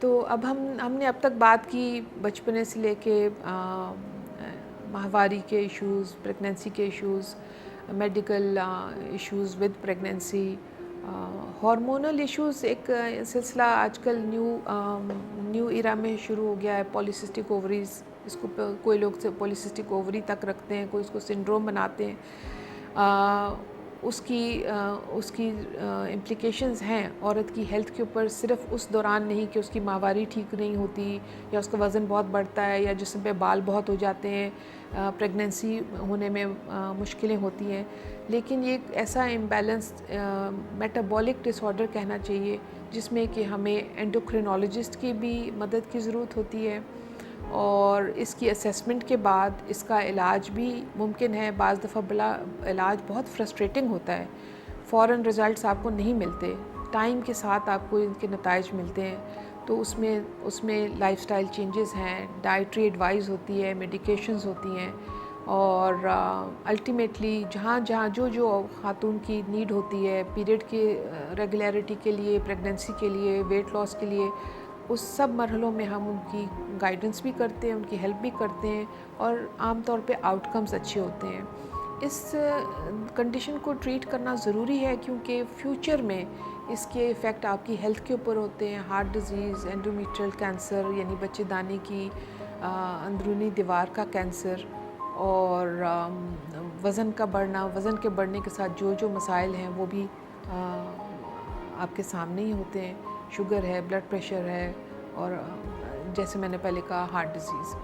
तो अब हमने अब तक बात की बचपने से लेके माहवारी के इश्यूज़, प्रेगनेंसी के issues, medical issues with pregnancy, hormonal issues. एक सिलसिला आजकल न्यू इरा में शुरू हो गया है, पॉलीसिस्टिक ओवरीज़। इसको कोई लोग से पॉलीसिस्टिक ओवरी तक रखते हैं, कोई इसको सिंड्रोम बनाते हैं। उसकी इम्प्लिकेशंस हैं औरत की हेल्थ के ऊपर, सिर्फ उस दौरान नहीं कि उसकी माहवारी ठीक नहीं होती या उसका वज़न बहुत बढ़ता है या जिस्म पे बाल बहुत हो जाते हैं, प्रेगनेंसी होने में मुश्किलें होती हैं, लेकिन ये एक ऐसा इम्बैलेंस मेटाबॉलिक डिसऑर्डर कहना चाहिए जिसमें कि हमें एंडोक्रिनोलॉजिस्ट की भी मदद की ज़रूरत होती है और इसकी असेसमेंट के बाद इसका इलाज भी मुमकिन है। बाज़ दफ़ा बला इलाज बहुत फ्रस्ट्रेटिंग होता है, फ़ौरन रिज़ल्ट्स आपको नहीं मिलते, टाइम के साथ आपको इनके नताइज मिलते हैं। तो उसमें लाइफस्टाइल चेंजेस हैं, डाइटरी एडवाइस होती है, मेडिकेशंस होती हैं और अल्टीमेटली जहाँ जहाँ जो ख़ातून की नीड होती है पीरियड के रेगुलरिटी के लिए, प्रेगनेंसी के लिए, वेट लॉस के लिए, उस सब मरहलों में हम उनकी गाइडेंस भी करते हैं, उनकी हेल्प भी करते हैं और आम तौर पे आउटकम्स अच्छे होते हैं। इस कंडीशन को ट्रीट करना ज़रूरी है क्योंकि फ्यूचर में इसके इफ़ेक्ट आपकी हेल्थ के ऊपर होते हैं। हार्ट डिज़ीज़, एंडोमेट्रियल कैंसर यानी बच्चेदानी की अंदरूनी दीवार का कैंसर और वज़न का बढ़ना, वज़न के बढ़ने के साथ जो मसाइल हैं वो भी आपके सामने ही होते हैं। शुगर है, ब्लड प्रेशर है और जैसे मैंने पहले कहा हार्ट डिज़ीज़।